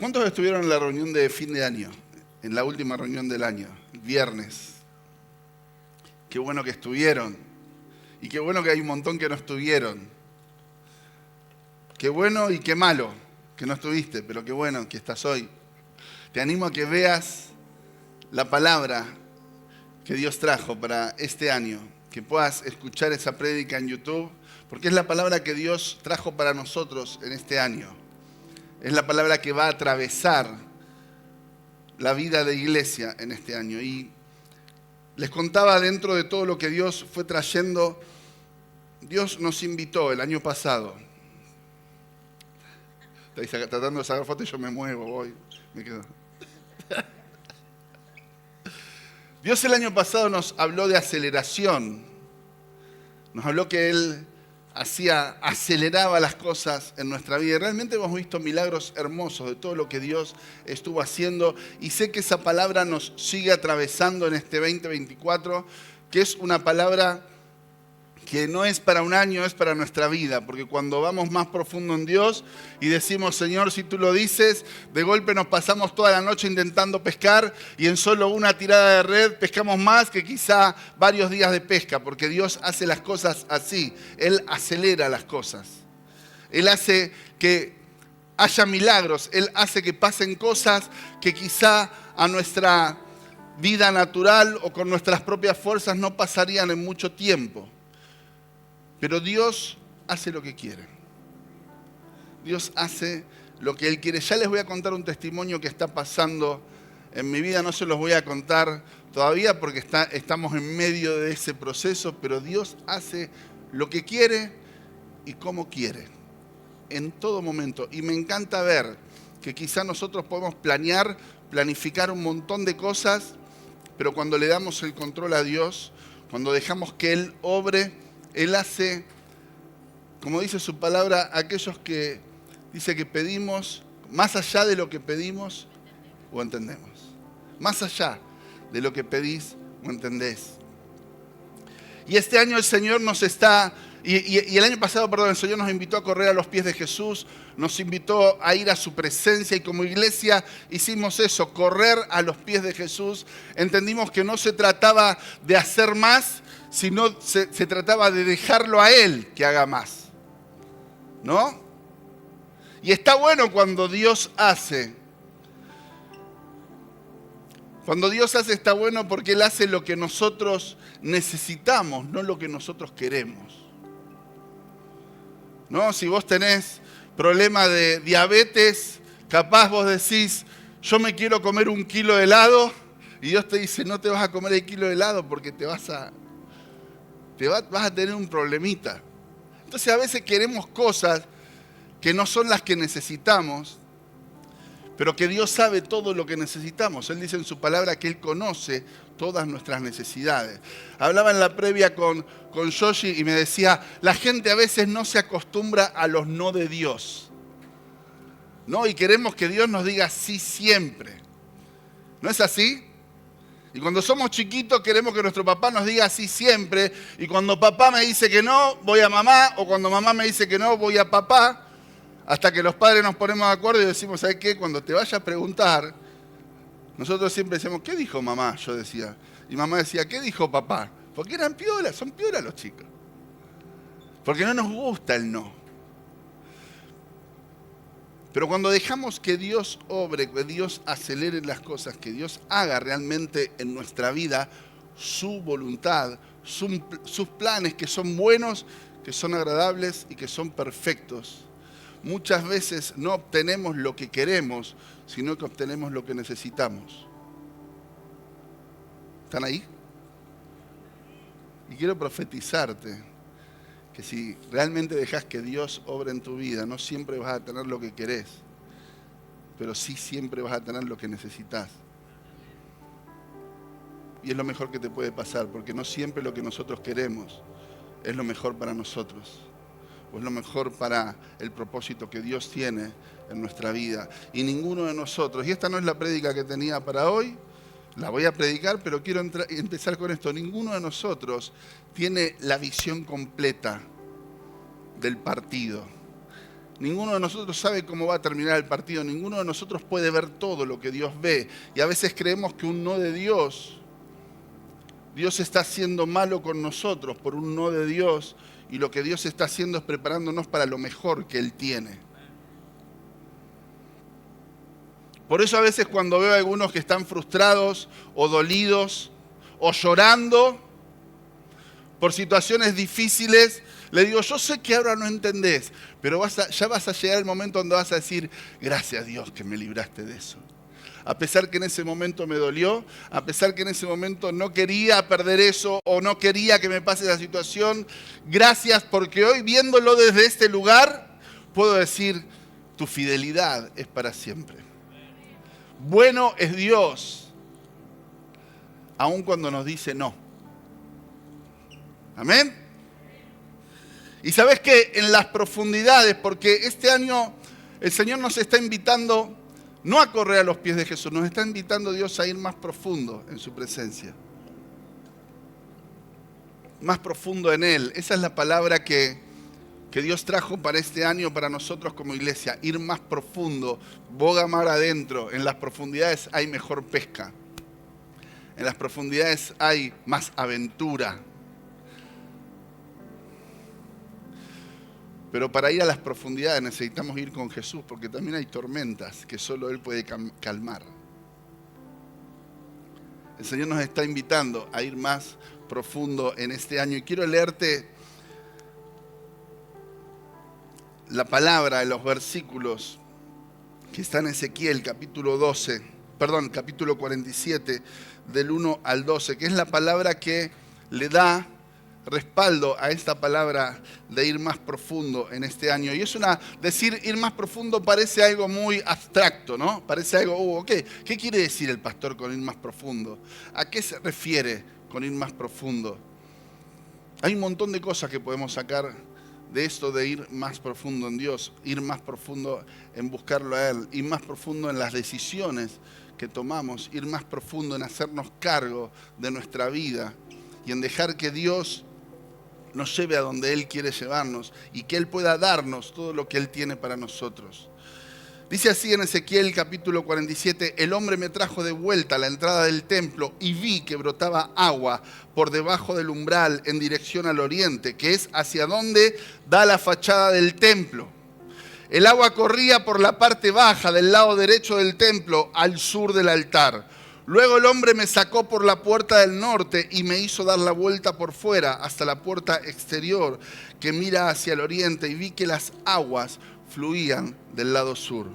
¿Cuántos estuvieron en la reunión de fin de año? En la última reunión del año, el viernes. Qué bueno que estuvieron. Y qué bueno que hay un montón que no estuvieron. Qué bueno y qué malo que no estuviste, pero qué bueno que estás hoy. Te animo a que veas la palabra que Dios trajo para este año. Que puedas escuchar esa prédica en YouTube, porque es la palabra que Dios trajo para nosotros en este año. Es la palabra que va a atravesar la vida de iglesia en este año. Y les contaba, dentro de todo lo que Dios fue trayendo, Dios nos invitó el año pasado. Estáis tratando de sacar fotos y yo me muevo, voy, me quedo. Dios el año pasado nos habló de aceleración. Nos habló que Él aceleraba las cosas en nuestra vida. Y realmente hemos visto milagros hermosos de todo lo que Dios estuvo haciendo. Y sé que esa palabra nos sigue atravesando en este 2024, que es una palabra que no es para un año, es para nuestra vida. Porque cuando vamos más profundo en Dios y decimos, Señor, si tú lo dices, de golpe nos pasamos toda la noche intentando pescar y en solo una tirada de red pescamos más que quizá varios días de pesca. Porque Dios hace las cosas así. Él acelera las cosas. Él hace que haya milagros. Él hace que pasen cosas que quizá a nuestra vida natural o con nuestras propias fuerzas no pasarían en mucho tiempo. Pero Dios hace lo que quiere. Dios hace lo que Él quiere. Ya les voy a contar un testimonio que está pasando en mi vida. No se los voy a contar todavía porque estamos en medio de ese proceso. Pero Dios hace lo que quiere y como quiere. En todo momento. Y me encanta ver que quizá nosotros podemos planificar un montón de cosas. Pero cuando le damos el control a Dios, cuando dejamos que Él obre, Él hace, como dice su palabra, aquellos que dice que pedimos más allá de lo que pedimos o entendemos. Más allá de lo que pedís o entendés. Y este año el Señor nos está, y el año pasado, el Señor nos invitó a correr a los pies de Jesús, nos invitó a ir a su presencia y como iglesia hicimos eso, correr a los pies de Jesús. Entendimos que no se trataba de hacer más, sino se trataba de dejarlo a Él que haga más, ¿no? Y está bueno cuando Dios hace. Cuando Dios hace está bueno porque Él hace lo que nosotros necesitamos, no lo que nosotros queremos. ¿No? Si vos tenés problema de diabetes, capaz vos decís, yo me quiero comer 1 kilo de helado, y Dios te dice, no te vas a comer el kilo de helado porque vas a tener un problemita. Entonces a veces queremos cosas que no son las que necesitamos, pero que Dios sabe todo lo que necesitamos. Él dice en su palabra que Él conoce todas nuestras necesidades. Hablaba en la previa con Yoshi y me decía, la gente a veces no se acostumbra a los no de Dios, ¿no? Y queremos que Dios nos diga sí siempre. ¿No es así? Y cuando somos chiquitos queremos que nuestro papá nos diga sí siempre. Y cuando papá me dice que no, voy a mamá. O cuando mamá me dice que no, voy a papá. Hasta que los padres nos ponemos de acuerdo y decimos, ¿sabes qué? Cuando te vaya a preguntar, nosotros siempre decimos, ¿qué dijo mamá? Yo decía. Y mamá decía, ¿qué dijo papá? Porque eran piolas, son piolas los chicos. Porque no nos gusta el no. Pero cuando dejamos que Dios obre, que Dios acelere las cosas, que Dios haga realmente en nuestra vida su voluntad, sus planes que son buenos, que son agradables y que son perfectos, muchas veces no obtenemos lo que queremos, sino que obtenemos lo que necesitamos. ¿Están ahí? Y quiero profetizarte que si realmente dejas que Dios obre en tu vida, no siempre vas a tener lo que querés, pero sí siempre vas a tener lo que necesitas. Y es lo mejor que te puede pasar, porque no siempre lo que nosotros queremos es lo mejor para nosotros, o es lo mejor para el propósito que Dios tiene en nuestra vida. Y ninguno de nosotros, y esta no es la prédica que tenía para hoy, la voy a predicar, pero quiero empezar con esto. Ninguno de nosotros tiene la visión completa del partido. Ninguno de nosotros sabe cómo va a terminar el partido. Ninguno de nosotros puede ver todo lo que Dios ve. Y a veces creemos que un no de Dios, Dios está siendo malo con nosotros por un no de Dios. Y lo que Dios está haciendo es preparándonos para lo mejor que Él tiene. Por eso a veces cuando veo a algunos que están frustrados o dolidos o llorando por situaciones difíciles, le digo, yo sé que ahora no entendés, pero ya vas a llegar el momento donde vas a decir, gracias a Dios que me libraste de eso. A pesar que en ese momento me dolió, a pesar que en ese momento no quería perder eso o no quería que me pase esa situación, gracias porque hoy viéndolo desde este lugar, puedo decir, tu fidelidad es para siempre. Bueno es Dios, aun cuando nos dice no. Amén. Y sabes que en las profundidades, porque este año el Señor nos está invitando no a correr a los pies de Jesús, nos está invitando Dios a ir más profundo en su presencia. Más profundo en Él. Esa es la palabra que Dios trajo para este año, para nosotros como iglesia. Ir más profundo, boga mar adentro. En las profundidades hay mejor pesca. En las profundidades hay más aventura. Pero para ir a las profundidades necesitamos ir con Jesús, porque también hay tormentas que solo Él puede calmar. El Señor nos está invitando a ir más profundo en este año. Y quiero leerte la palabra de los versículos que está en Ezequiel capítulo 47, del 1 al 12, que es la palabra que le da respaldo a esta palabra de ir más profundo en este año. Y decir ir más profundo parece algo muy abstracto, ¿no? Parece algo, ok, ¿qué quiere decir el pastor con ir más profundo? ¿A qué se refiere con ir más profundo? Hay un montón de cosas que podemos sacar de esto de ir más profundo en Dios, ir más profundo en buscarlo a Él, ir más profundo en las decisiones que tomamos, ir más profundo en hacernos cargo de nuestra vida y en dejar que Dios nos lleve a donde Él quiere llevarnos y que Él pueda darnos todo lo que Él tiene para nosotros. Dice así en Ezequiel capítulo 47, el hombre me trajo de vuelta a la entrada del templo y vi que brotaba agua por debajo del umbral en dirección al oriente, que es hacia donde da la fachada del templo. El agua corría por la parte baja del lado derecho del templo al sur del altar. Luego el hombre me sacó por la puerta del norte y me hizo dar la vuelta por fuera hasta la puerta exterior que mira hacia el oriente y vi que las aguas fluían del lado sur.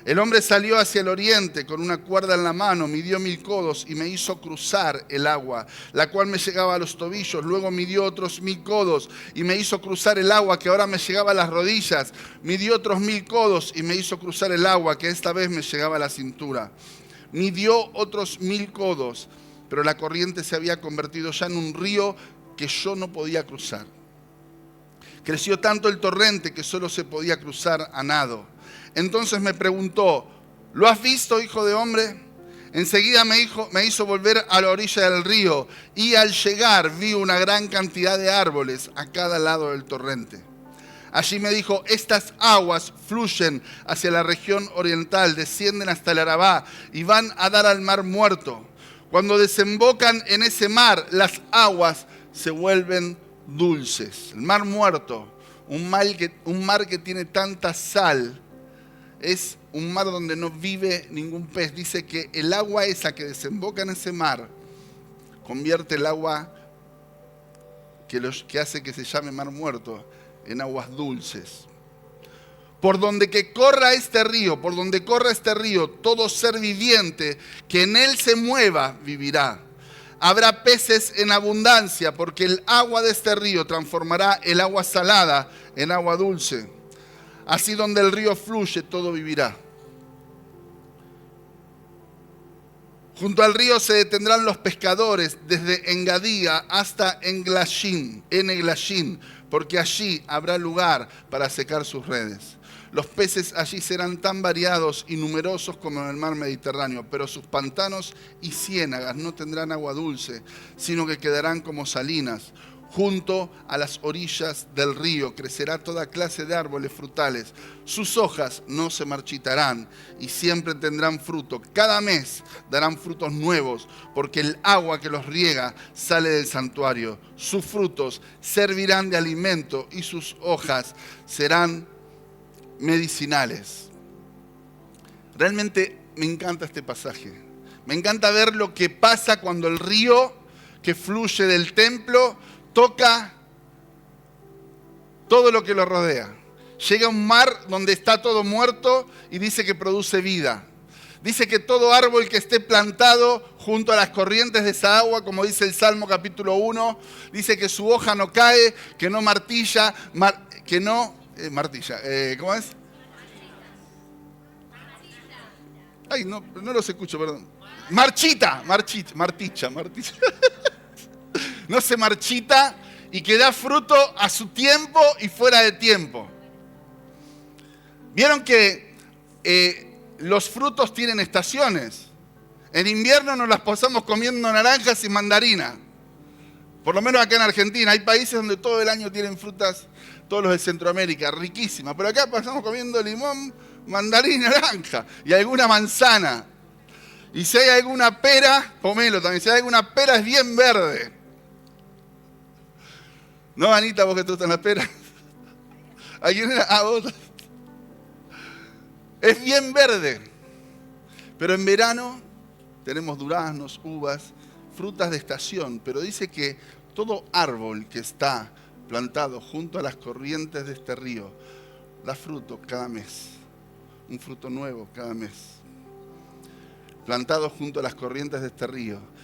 El hombre salió hacia el oriente con una cuerda en la mano, midió 1000 codos y me hizo cruzar el agua, la cual me llegaba a los tobillos. Luego midió otros 1000 codos y me hizo cruzar el agua, que ahora me llegaba a las rodillas. Midió otros 1000 codos y me hizo cruzar el agua, que esta vez me llegaba a la cintura. Midió otros 1000 codos, pero la corriente se había convertido ya en un río que yo no podía cruzar. Creció tanto el torrente que solo se podía cruzar a nado. Entonces me preguntó, ¿lo has visto, hijo de hombre? Enseguida me hizo volver a la orilla del río y al llegar vi una gran cantidad de árboles a cada lado del torrente. Allí me dijo, estas aguas fluyen hacia la región oriental, descienden hasta el Arabá y van a dar al mar muerto. Cuando desembocan en ese mar, las aguas se vuelven dulces. El mar muerto, un mar que tiene tanta sal, es un mar donde no vive ningún pez. Dice que el agua esa que desemboca en ese mar convierte el agua que hace que se llame mar muerto en aguas dulces. Por donde corra este río, todo ser viviente que en él se mueva vivirá. Habrá peces en abundancia, porque el agua de este río transformará el agua salada en agua dulce. Así donde el río fluye, todo vivirá. Junto al río se detendrán los pescadores desde Engadía hasta Englashín, porque allí habrá lugar para secar sus redes. Los peces allí serán tan variados y numerosos como en el mar Mediterráneo, pero sus pantanos y ciénagas no tendrán agua dulce, sino que quedarán como salinas. Junto a las orillas del río crecerá toda clase de árboles frutales. Sus hojas no se marchitarán y siempre tendrán fruto. Cada mes darán frutos nuevos, porque el agua que los riega sale del santuario. Sus frutos servirán de alimento y sus hojas serán medicinales. Realmente me encanta este pasaje. Me encanta ver lo que pasa cuando el río que fluye del templo toca todo lo que lo rodea. Llega a un mar donde está todo muerto y dice que produce vida. Dice que todo árbol que esté plantado junto a las corrientes de esa agua, como dice el Salmo capítulo 1, dice que su hoja no cae, que no martilla, ¿cómo es? Ay, no los escucho, perdón. Marticha. No se marchita y que da fruto a su tiempo y fuera de tiempo. Vieron que los frutos tienen estaciones. En invierno nos las pasamos comiendo naranjas y mandarinas. Por lo menos acá en Argentina. Hay países donde todo el año tienen frutas, todos los de Centroamérica, riquísimas. Pero acá pasamos comiendo limón, mandarín, naranja y alguna manzana. Y si hay alguna pera, pomelo también. Si hay alguna pera es bien verde. ¿No, Anita, vos que tú estás en la pera? ¿A quién era? Ah, vos. Es bien verde. Pero en verano tenemos duraznos, uvas, frutas de estación. Pero dice que todo árbol que está plantado junto a las corrientes de este río da fruto cada mes. Un fruto nuevo cada mes. Plantado junto a las corrientes de este río.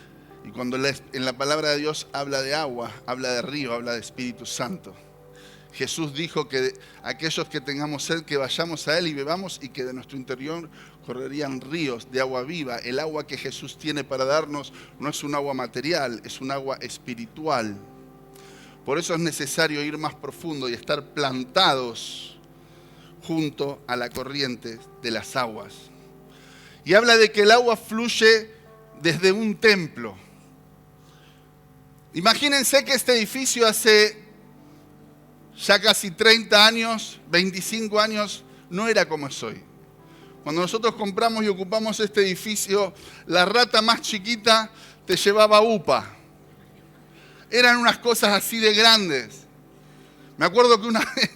Y cuando en la palabra de Dios habla de agua, habla de río, habla de Espíritu Santo. Jesús dijo que aquellos que tengamos sed, que vayamos a Él y bebamos, y que de nuestro interior correrían ríos de agua viva. El agua que Jesús tiene para darnos no es un agua material, es un agua espiritual. Por eso es necesario ir más profundo y estar plantados junto a la corriente de las aguas. Y habla de que el agua fluye desde un templo. Imagínense que este edificio hace ya casi 30 años, 25 años, no era como es hoy. Cuando nosotros compramos y ocupamos este edificio, la rata más chiquita te llevaba upa. Eran unas cosas así de grandes. Me acuerdo que una vez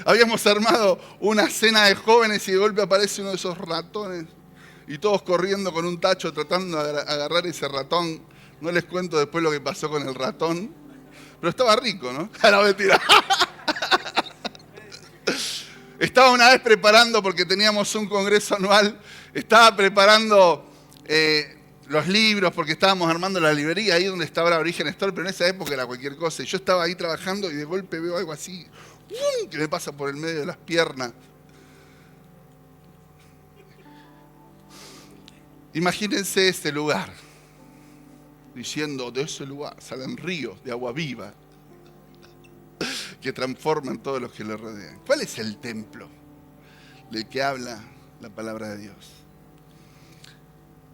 habíamos armado una cena de jóvenes y de golpe aparece uno de esos ratones y todos corriendo con un tacho tratando de agarrar ese ratón. No les cuento después lo que pasó con el ratón, pero estaba rico, ¿no? No, mentira. Estaba una vez preparando, porque teníamos un congreso anual, estaba preparando los libros, porque estábamos armando la librería, ahí donde está ahora Origen Store, pero en esa época era cualquier cosa. Y yo estaba ahí trabajando y de golpe veo algo así, que me pasa por el medio de las piernas. Imagínense este lugar, diciendo, de ese lugar salen ríos de agua viva que transforman todos los que lo rodean. ¿Cuál es el templo del que habla la palabra de Dios?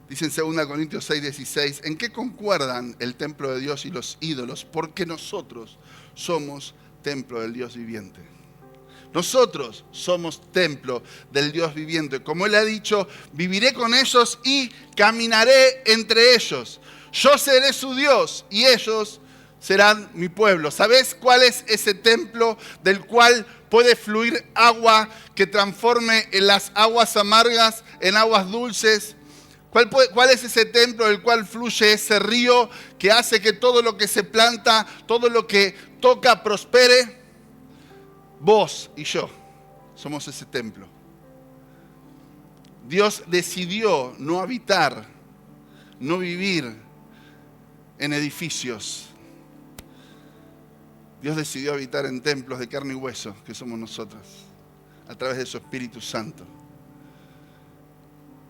Dice en 2 Corintios 6:16, ¿en qué concuerdan el templo de Dios y los ídolos? Porque nosotros somos templo del Dios viviente. Nosotros somos templo del Dios viviente. Como Él ha dicho, viviré con ellos y caminaré entre ellos. Yo seré su Dios y ellos serán mi pueblo. ¿Sabes cuál es ese templo del cual puede fluir agua que transforme en las aguas amargas en aguas dulces? ¿Cuál es ese templo del cual fluye ese río que hace que todo lo que se planta, todo lo que toca prospere? Vos y yo somos ese templo. Dios decidió no habitar, no vivir en edificios. Dios decidió habitar en templos de carne y hueso, que somos nosotros, a través de su Espíritu Santo.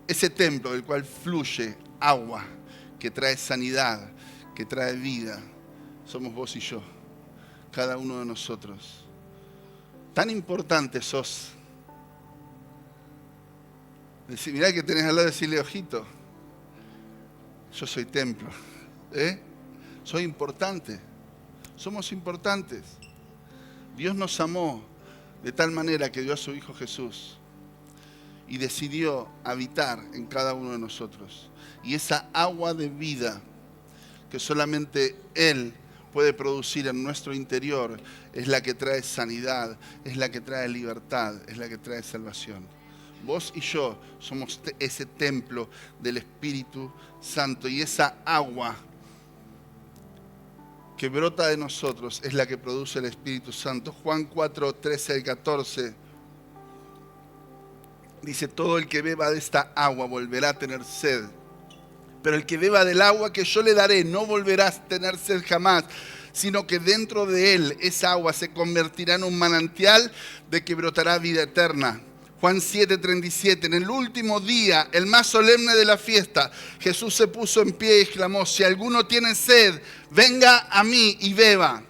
Ese templo del cual fluye agua, que trae sanidad, que trae vida, somos vos y yo, cada uno de nosotros. Tan importante sos. Mirá que tenés al lado, decirle, ojito, yo soy templo. Soy importante. Somos importantes. Dios nos amó de tal manera que dio a su Hijo Jesús y decidió habitar en cada uno de nosotros. Y esa agua de vida que solamente Él puede producir en nuestro interior es la que trae sanidad, es la que trae libertad, es la que trae salvación. Vos y yo somos ese templo del Espíritu Santo, y esa agua que brota de nosotros es la que produce el Espíritu Santo. Juan 4, 13 al 14 dice, todo el que beba de esta agua volverá a tener sed. Pero el que beba del agua que yo le daré no volverá a tener sed jamás, sino que dentro de él esa agua se convertirá en un manantial de que brotará vida eterna. Juan 7:37, en el último día, el más solemne de la fiesta, Jesús se puso en pie y exclamó, si alguno tiene sed, venga a mí y beba.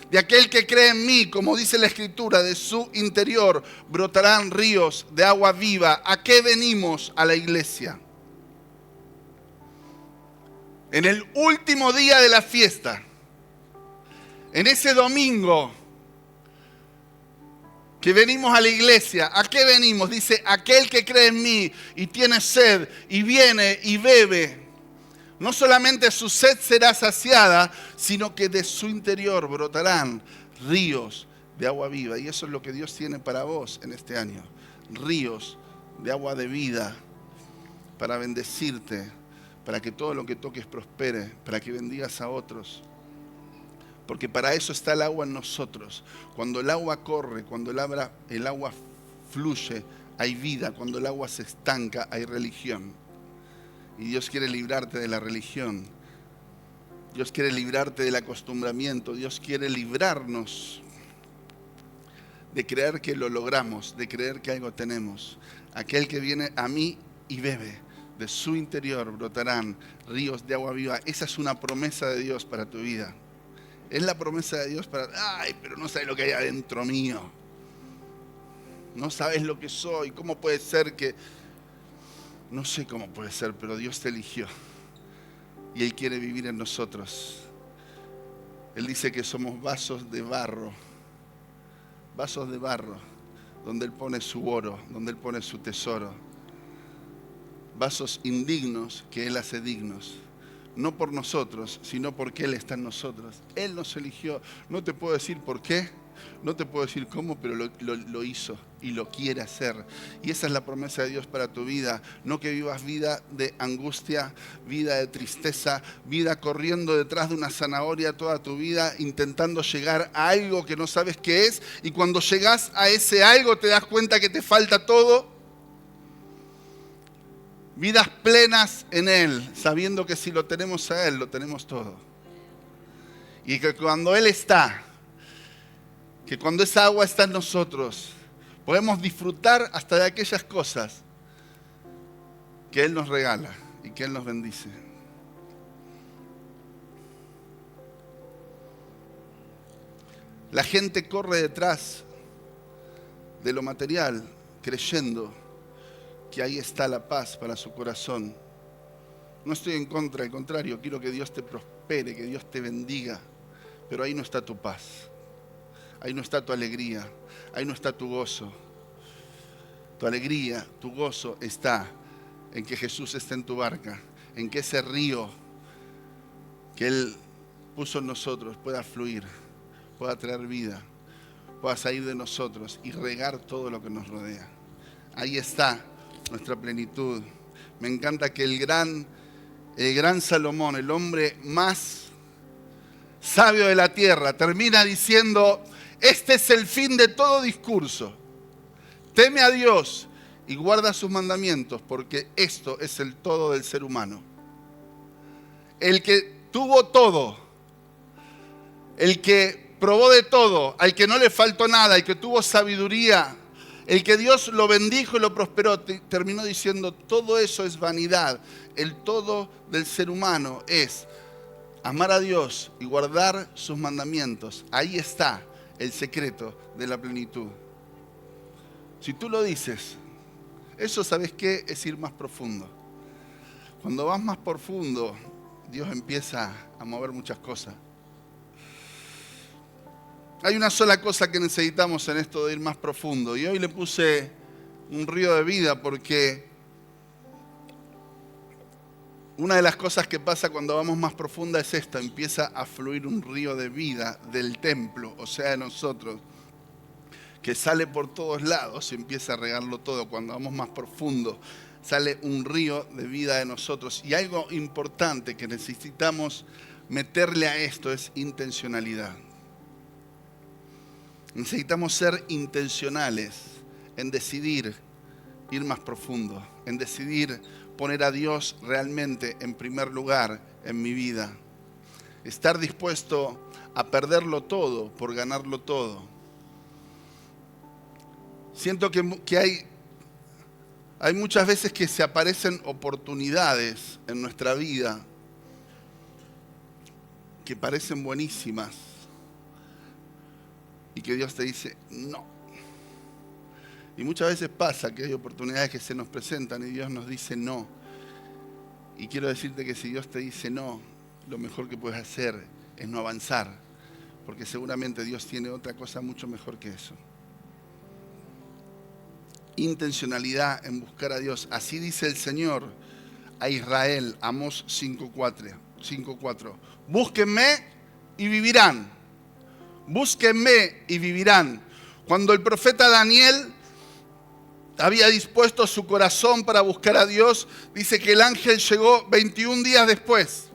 De aquel que cree en mí, como dice la Escritura, de su interior brotarán ríos de agua viva. ¿A qué venimos a la iglesia? En el último día de la fiesta, en ese domingo que venimos a la iglesia, ¿a qué venimos? Dice, aquel que cree en mí y tiene sed y viene y bebe, no solamente su sed será saciada, sino que de su interior brotarán ríos de agua viva. Y eso es lo que Dios tiene para vos en este año. Ríos de agua de vida para bendecirte, para que todo lo que toques prospere, para que bendigas a otros. Porque para eso está el agua en nosotros. Cuando el agua corre, cuando el agua fluye, hay vida. Cuando el agua se estanca, hay religión. Y Dios quiere librarte de la religión. Dios quiere librarte del acostumbramiento. Dios quiere librarnos de creer que lo logramos, de creer que algo tenemos. Aquel que viene a mí y bebe, de su interior brotarán ríos de agua viva. Esa es una promesa de Dios para tu vida. Es la promesa de Dios para... Ay, pero no sabes lo que hay adentro mío. No sabes lo que soy. ¿Cómo puede ser que...? No sé cómo puede ser, pero Dios te eligió. Y Él quiere vivir en nosotros. Él dice que somos vasos de barro. Vasos de barro, donde Él pone su oro, donde Él pone su tesoro. Vasos indignos que Él hace dignos. No por nosotros, sino porque Él está en nosotros. Él nos eligió. No te puedo decir por qué, No te puedo decir cómo, pero lo hizo y lo quiere hacer. Y esa es la promesa de Dios para tu vida. No que vivas vida de angustia, vida de tristeza, vida corriendo detrás de una zanahoria toda tu vida, intentando llegar a algo que no sabes qué es. Y cuando llegas a ese algo te das cuenta que te falta todo. Vidas plenas en Él, sabiendo que si lo tenemos a Él, lo tenemos todo. Y que cuando Él está, que cuando esa agua está en nosotros, podemos disfrutar hasta de aquellas cosas que Él nos regala y que Él nos bendice. La gente corre detrás de lo material, creyendo que ahí está la paz para su corazón. No estoy en contra, al contrario, quiero que Dios te prospere, que Dios te bendiga, pero ahí no está tu paz. Ahí no está tu alegría, ahí no está tu gozo. Tu alegría, tu gozo está en que Jesús esté en tu barca, en que ese río que Él puso en nosotros pueda fluir, pueda traer vida, pueda salir de nosotros y regar todo lo que nos rodea. Ahí está nuestra plenitud. Me encanta que el gran Salomón, el hombre más sabio de la tierra, termina diciendo: este es el fin de todo discurso. Teme a Dios y guarda sus mandamientos, porque esto es el todo del ser humano. El que tuvo todo, el que probó de todo, al que no le faltó nada, el que tuvo sabiduría, el que Dios lo bendijo y lo prosperó, terminó diciendo: todo eso es vanidad. El todo del ser humano es amar a Dios y guardar sus mandamientos. Ahí está el secreto de la plenitud. Si tú lo dices, eso, ¿sabes qué? Es ir más profundo. Cuando vas más profundo, Dios empieza a mover muchas cosas. Hay una sola cosa que necesitamos en esto de ir más profundo. Y hoy le puse un río de vida porque una de las cosas que pasa cuando vamos más profunda es esta: empieza a fluir un río de vida del templo, o sea, de nosotros, que sale por todos lados y empieza a regarlo todo. Cuando vamos más profundo, sale un río de vida de nosotros. Y algo importante que necesitamos meterle a esto es intencionalidad. Necesitamos ser intencionales en decidir ir más profundo, en decidir poner a Dios realmente en primer lugar en mi vida. Estar dispuesto a perderlo todo por ganarlo todo. Siento que hay muchas veces que se aparecen oportunidades en nuestra vida que parecen buenísimas y que Dios te dice no. Y muchas veces pasa que hay oportunidades que se nos presentan y Dios nos dice no. Y quiero decirte que si Dios te dice no, lo mejor que puedes hacer es no avanzar, porque seguramente Dios tiene otra cosa mucho mejor que eso. Intencionalidad en buscar a Dios. Así dice el Señor a Israel, Amós 5:4. Búsquenme y vivirán. Búsquenme y vivirán. Cuando el profeta Daniel había dispuesto su corazón para buscar a Dios, dice que el ángel llegó 21 días después.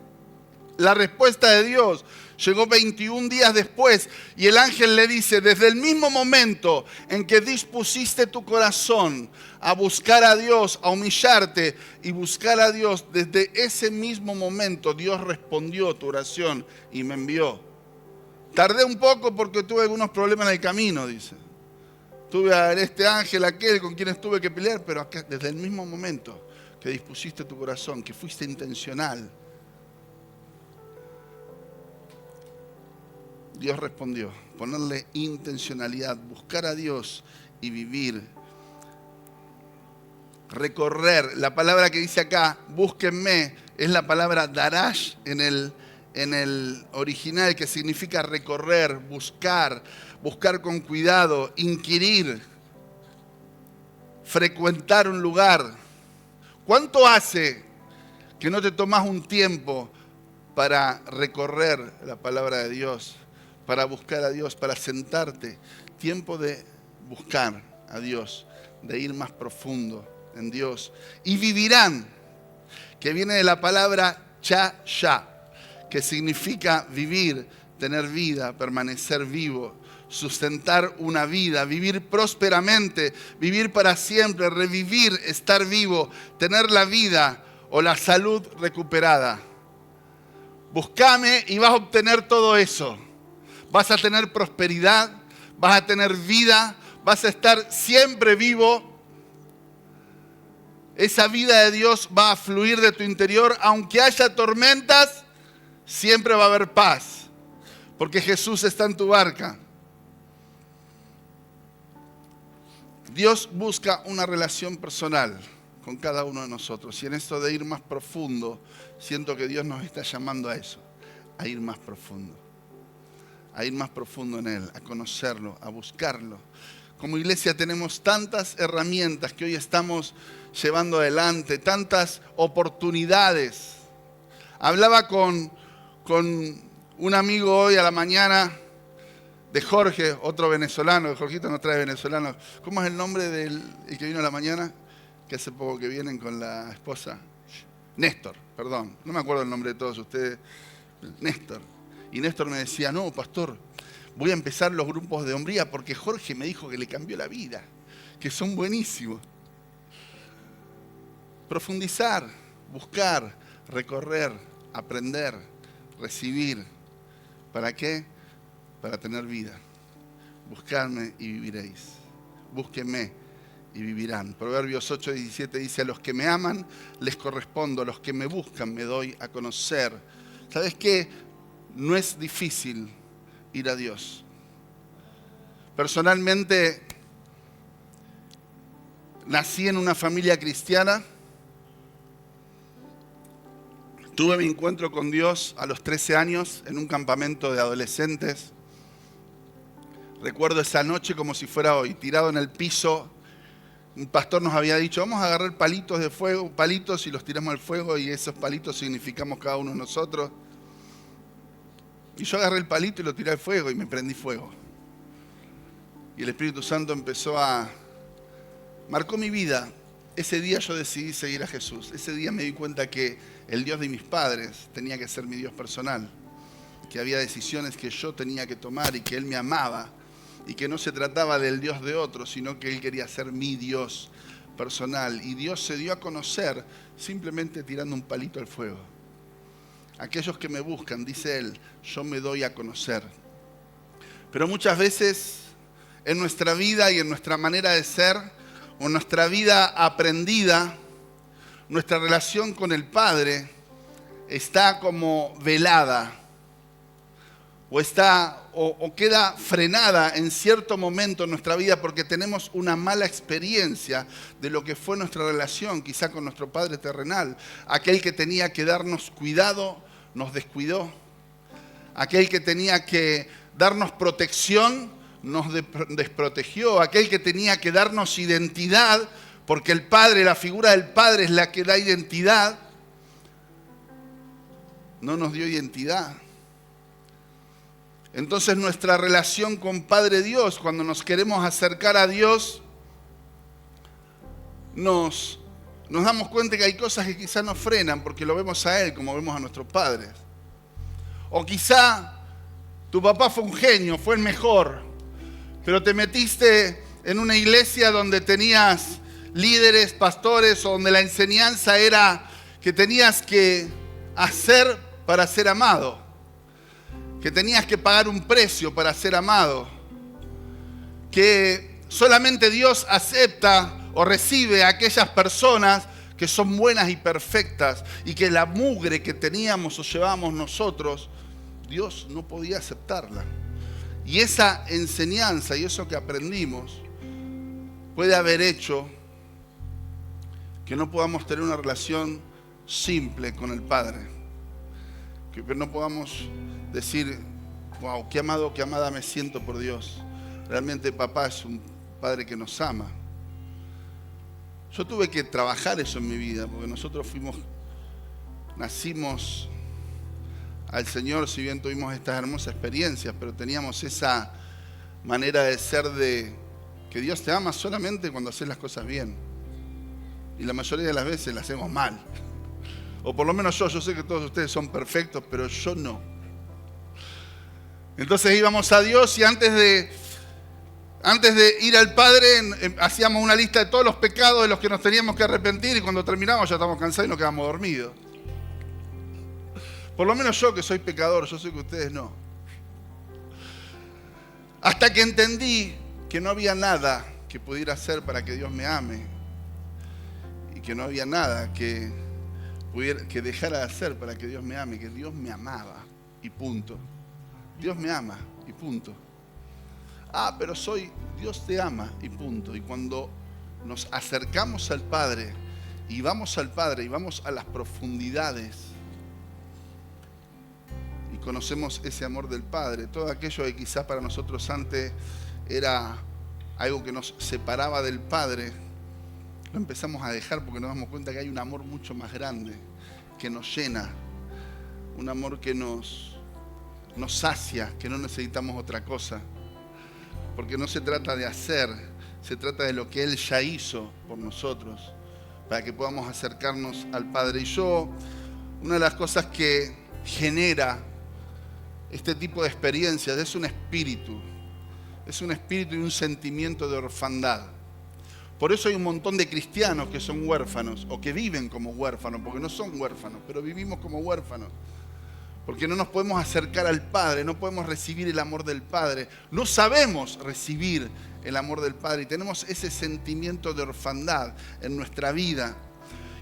La respuesta de Dios llegó 21 días después y el ángel le dice: desde el mismo momento en que dispusiste tu corazón a buscar a Dios, a humillarte y buscar a Dios, desde ese mismo momento Dios respondió tu oración y me envió. Tardé un poco porque tuve algunos problemas en el camino, dice. Tuve a este ángel, aquel con quien tuve que pelear, pero acá, desde el mismo momento que dispusiste tu corazón, que fuiste intencional, Dios respondió. Ponerle intencionalidad, buscar a Dios y vivir. Recorrer, la palabra que dice acá, búsquenme, es la palabra darash en el original, que significa recorrer, buscar con cuidado, inquirir, frecuentar un lugar. ¿Cuánto hace que no te tomas un tiempo para recorrer la palabra de Dios, para buscar a Dios, para sentarte. Tiempo de buscar a Dios, de ir más profundo en Dios. Y vivirán, que viene de la palabra cha-ya, que significa vivir, tener vida, permanecer vivo, sustentar una vida, vivir prósperamente, vivir para siempre, revivir, estar vivo, tener la vida o la salud recuperada. Búscame y vas a obtener todo eso. Vas a tener prosperidad, vas a tener vida, vas a estar siempre vivo. Esa vida de Dios va a fluir de tu interior, aunque haya tormentas, siempre va a haber paz, porque Jesús está en tu barca. Dios busca una relación personal con cada uno de nosotros. Y en esto de ir más profundo, siento que Dios nos está llamando a eso, a ir más profundo. A ir más profundo en Él, a conocerlo, a buscarlo. Como iglesia tenemos tantas herramientas que hoy estamos llevando adelante, tantas oportunidades. Hablaba con un amigo hoy a la mañana de Jorge, otro venezolano. Jorgito nos trae venezolanos. ¿Cómo es el nombre del que vino a la mañana? Que hace poco que vienen con la esposa. Néstor, perdón. No me acuerdo el nombre de todos ustedes. Néstor. Y Néstor me decía, no, pastor, voy a empezar los grupos de hombría porque Jorge me dijo que le cambió la vida, que son buenísimos. Profundizar, buscar, recorrer, aprender, recibir. ¿Para qué? Para tener vida. Buscadme y viviréis. Búsquenme y vivirán. Proverbios 8:17 dice, a los que me aman les correspondo, a los que me buscan me doy a conocer. ¿Sabes qué? No es difícil ir a Dios. Personalmente, nací en una familia cristiana. Tuve mi encuentro con Dios a los 13 años en un campamento de adolescentes. Recuerdo esa noche como si fuera hoy, tirado en el piso. Un pastor nos había dicho, vamos a agarrar palitos de fuego, palitos y los tiramos al fuego y esos palitos significamos cada uno de nosotros. Y yo agarré el palito y lo tiré al fuego y me prendí fuego. Y el Espíritu Santo marcó mi vida. Ese día yo decidí seguir a Jesús. Ese día me di cuenta que el Dios de mis padres tenía que ser mi Dios personal. Que había decisiones que yo tenía que tomar y que Él me amaba. Y que no se trataba del Dios de otro, sino que Él quería ser mi Dios personal. Y Dios se dio a conocer simplemente tirando un palito al fuego. Aquellos que me buscan, dice Él, yo me doy a conocer. Pero muchas veces en nuestra vida y en nuestra manera de ser, o en nuestra vida aprendida, nuestra relación con el Padre está como velada, o queda frenada en cierto momento en nuestra vida porque tenemos una mala experiencia de lo que fue nuestra relación, quizá con nuestro Padre terrenal. Aquel que tenía que darnos cuidado, nos descuidó. Aquel que tenía que darnos protección, nos desprotegió. Aquel que tenía que darnos identidad, porque el Padre, la figura del Padre es la que da identidad, no nos dio identidad. Entonces nuestra relación con Padre Dios, cuando nos queremos acercar a Dios, nos damos cuenta que hay cosas que quizás nos frenan porque lo vemos a Él como vemos a nuestros padres. O quizá tu papá fue un genio, fue el mejor, pero te metiste en una iglesia donde tenías líderes, pastores, o donde la enseñanza era que tenías que hacer para ser amado. Que tenías que pagar un precio para ser amado, que solamente Dios acepta o recibe a aquellas personas que son buenas y perfectas, y que la mugre que teníamos o llevábamos nosotros, Dios no podía aceptarla. Y esa enseñanza y eso que aprendimos puede haber hecho que no podamos tener una relación simple con el Padre, que no podamos decir, wow, qué amado, qué amada me siento por Dios. Realmente papá es un Padre que nos ama. Yo tuve que trabajar eso en mi vida, porque nosotros nacimos al Señor, si bien tuvimos estas hermosas experiencias, pero teníamos esa manera de ser de que Dios te ama solamente cuando haces las cosas bien. Y la mayoría de las veces las hacemos mal. O por lo menos yo sé que todos ustedes son perfectos, pero yo no. Entonces íbamos a Dios y antes de ir al Padre hacíamos una lista de todos los pecados de los que nos teníamos que arrepentir, y cuando terminamos ya estamos cansados y nos quedamos dormidos. Por lo menos yo, que soy pecador, yo sé que ustedes no. Hasta que entendí que no había nada que pudiera hacer para que Dios me ame, y que no había nada que dejara de hacer para que Dios me ame, que Dios me amaba y punto. Dios me ama y punto. Pero Dios te ama y punto. Y cuando nos acercamos al Padre y vamos al Padre y vamos a las profundidades y conocemos ese amor del Padre, todo aquello que quizá para nosotros antes era algo que nos separaba del Padre, lo empezamos a dejar porque nos damos cuenta que hay un amor mucho más grande, que nos llena, un amor que nos sacia, que no necesitamos otra cosa. Porque no se trata de hacer, se trata de lo que Él ya hizo por nosotros, para que podamos acercarnos al Padre. Y una de las cosas que genera este tipo de experiencias es un espíritu y un sentimiento de orfandad. Por eso hay un montón de cristianos que son huérfanos, o que viven como huérfanos, porque no son huérfanos, pero vivimos como huérfanos. Porque no nos podemos acercar al Padre, no podemos recibir el amor del Padre, no sabemos recibir el amor del Padre y tenemos ese sentimiento de orfandad en nuestra vida.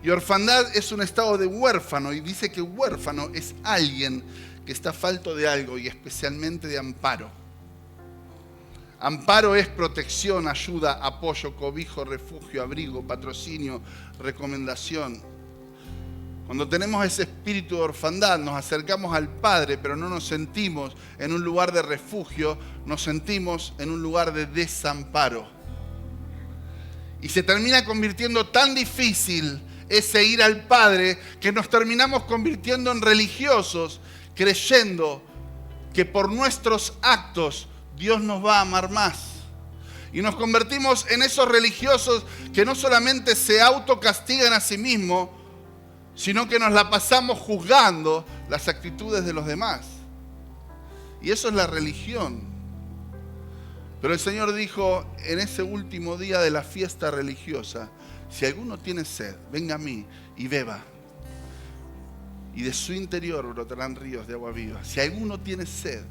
Y orfandad es un estado de huérfano, y dice que huérfano es alguien que está falto de algo, y especialmente de amparo. Amparo es protección, ayuda, apoyo, cobijo, refugio, abrigo, patrocinio, recomendación. Cuando tenemos ese espíritu de orfandad, nos acercamos al Padre, pero no nos sentimos en un lugar de refugio, nos sentimos en un lugar de desamparo. Y se termina convirtiendo tan difícil ese ir al Padre que nos terminamos convirtiendo en religiosos, creyendo que por nuestros actos Dios nos va a amar más. Y nos convertimos en esos religiosos que no solamente se autocastigan a sí mismos, sino que nos la pasamos juzgando las actitudes de los demás. Y eso es la religión. Pero el Señor dijo en ese último día de la fiesta religiosa: si alguno tiene sed, venga a mí y beba. Y de su interior brotarán ríos de agua viva. Si alguno tiene sed.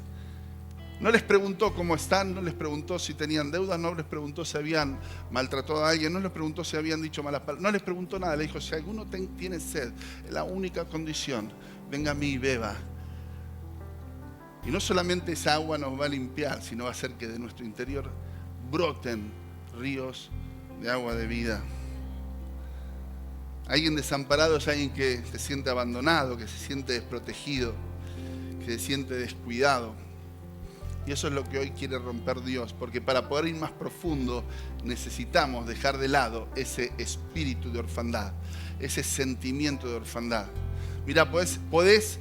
No les preguntó cómo están, no les preguntó si tenían deudas, no les preguntó si habían maltratado a alguien, no les preguntó si habían dicho malas palabras, no les preguntó nada. Le dijo: si alguno tiene sed, la única condición, venga a mí y beba. Y no solamente esa agua nos va a limpiar, sino va a hacer que de nuestro interior broten ríos de agua de vida. Alguien desamparado es alguien que se siente abandonado, que se siente desprotegido, que se siente descuidado. Y eso es lo que hoy quiere romper Dios, porque para poder ir más profundo necesitamos dejar de lado ese espíritu de orfandad, ese sentimiento de orfandad. Mira, podés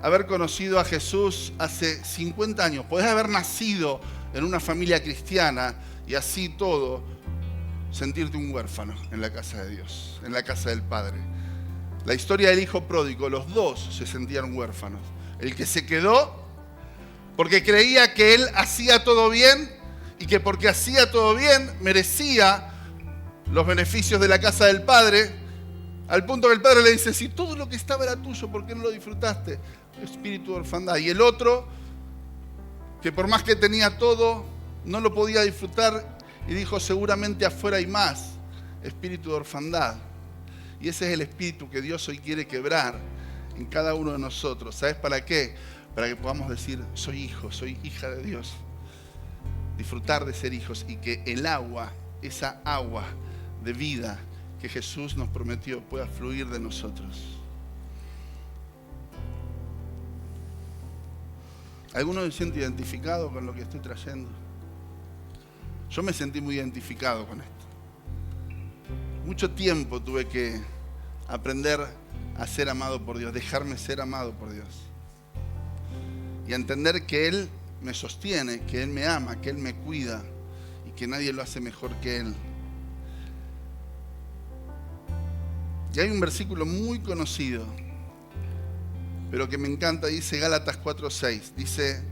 haber conocido a Jesús hace 50 años, podés haber nacido en una familia cristiana y así todo sentirte un huérfano en la casa de Dios, en la casa del Padre. La historia del hijo pródigo, los dos se sentían huérfanos. El que se quedó porque creía que él hacía todo bien y que porque hacía todo bien merecía los beneficios de la casa del Padre, al punto que el Padre le dice: si todo lo que estaba era tuyo, ¿por qué no lo disfrutaste? Espíritu de orfandad. Y el otro, que por más que tenía todo, no lo podía disfrutar y dijo: seguramente afuera hay más. Espíritu de orfandad. Y ese es el espíritu que Dios hoy quiere quebrar en cada uno de nosotros. ¿Sabes para qué? Para que podamos decir: soy hijo, soy hija de Dios. Disfrutar de ser hijos y que el agua, esa agua de vida que Jesús nos prometió, pueda fluir de nosotros. ¿Alguno se siente identificado con lo que estoy trayendo? Yo me sentí muy identificado con esto. Mucho tiempo tuve que aprender a ser amado por Dios, dejarme ser amado por Dios. y a entender que Él me sostiene, que Él me ama, que Él me cuida y que nadie lo hace mejor que Él. Y hay un versículo muy conocido, pero que me encanta, dice Gálatas 4:6, dice: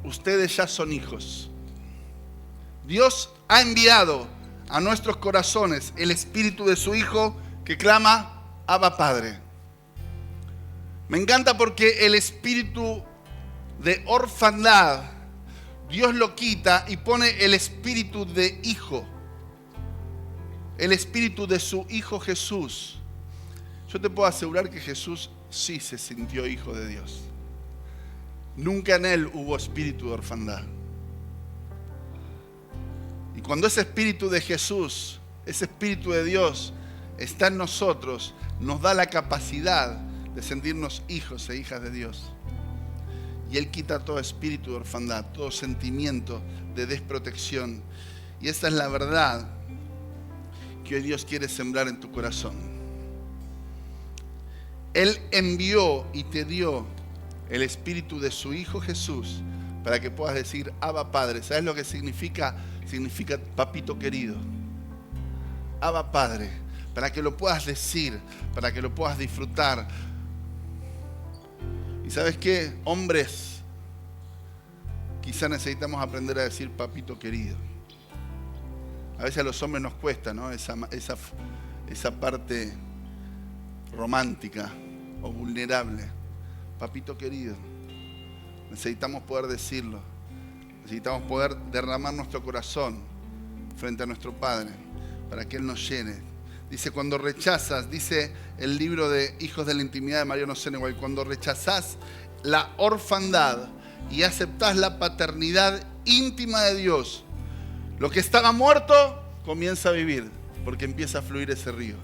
ustedes ya son hijos. Dios ha enviado a nuestros corazones el espíritu de su Hijo que clama: Abba Padre. Me encanta porque el espíritu de orfandad Dios lo quita y pone el espíritu de hijo, el espíritu de su Hijo Jesús. Yo te puedo asegurar que Jesús sí se sintió hijo de Dios. Nunca en Él hubo espíritu de orfandad. Y cuando ese espíritu de Jesús, ese espíritu de Dios está en nosotros, nos da la capacidad de sentirnos hijos e hijas de Dios. Y Él quita todo espíritu de orfandad, todo sentimiento de desprotección. Y esa es la verdad que hoy Dios quiere sembrar en tu corazón. Él envió y te dio el espíritu de su Hijo Jesús para que puedas decir: Abba Padre. ¿Sabes lo que significa? Significa papito querido. Abba Padre. Para que lo puedas decir, para que lo puedas disfrutar. ¿Y sabes qué? Hombres, quizá necesitamos aprender a decir papito querido. A veces a los hombres nos cuesta, ¿no? Esa parte romántica o vulnerable. Papito querido. Necesitamos poder decirlo. Necesitamos poder derramar nuestro corazón frente a nuestro Padre para que Él nos llene. Dice, cuando rechazas, dice el libro de Hijos de la Intimidad de Mariano Senegal, cuando rechazás la orfandad y aceptás la paternidad íntima de Dios, lo que estaba muerto comienza a vivir, porque empieza a fluir ese río.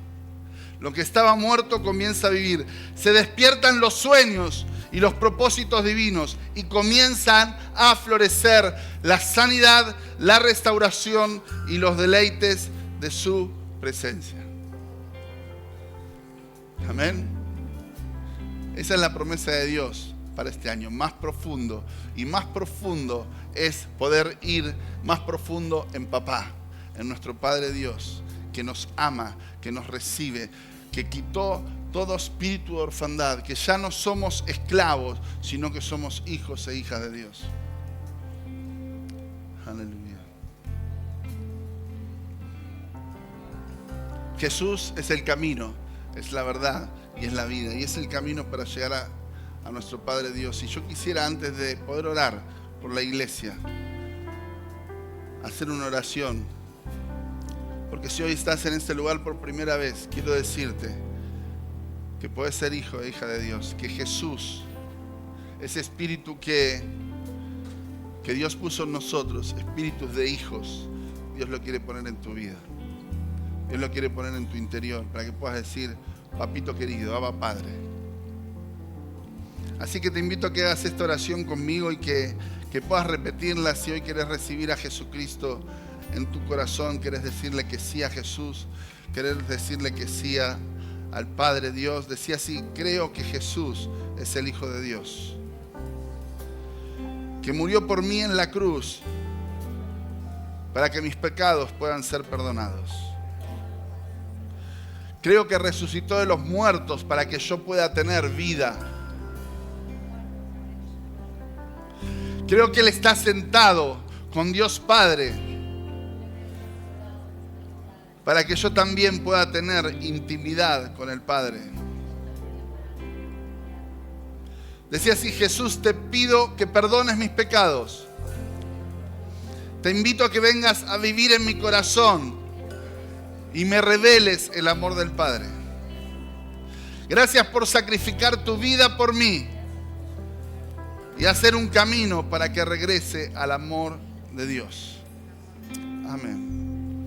Lo que estaba muerto comienza a vivir. Se despiertan los sueños y los propósitos divinos y comienzan a florecer la sanidad, la restauración y los deleites de su presencia. Amén. Esa es la promesa de Dios para este año. Más profundo. Y más profundo es poder ir más profundo en papá, en nuestro Padre Dios, que nos ama, que nos recibe, que quitó todo espíritu de orfandad, que ya no somos esclavos, sino que somos hijos e hijas de Dios. Aleluya. Jesús es el camino, es la verdad y es la vida. Y es el camino para llegar a nuestro Padre Dios. Y yo quisiera, antes de poder orar por la iglesia, hacer una oración. Porque si hoy estás en este lugar por primera vez, quiero decirte que puedes ser hijo e hija de Dios. Que Jesús, ese espíritu que Dios puso en nosotros, espíritus de hijos, Dios lo quiere poner en tu vida. Dios lo quiere poner en tu interior para que puedas decir: papito querido, Abba Padre. Así que te invito a que hagas esta oración conmigo y que puedas repetirla. Si hoy querés recibir a Jesucristo en tu corazón, querés decirle que sí a Jesús, querés decirle que sí al Padre Dios, decía así: creo que Jesús es el Hijo de Dios, que murió por mí en la cruz para que mis pecados puedan ser perdonados. Creo que resucitó de los muertos para que yo pueda tener vida. Creo que Él está sentado con Dios Padre para que yo también pueda tener intimidad con el Padre. Decía así: Jesús, te pido que perdones mis pecados. Te invito a que vengas a vivir en mi corazón y me reveles el amor del Padre. Gracias por sacrificar tu vida por mí y hacer un camino para que regrese al amor de Dios. Amén.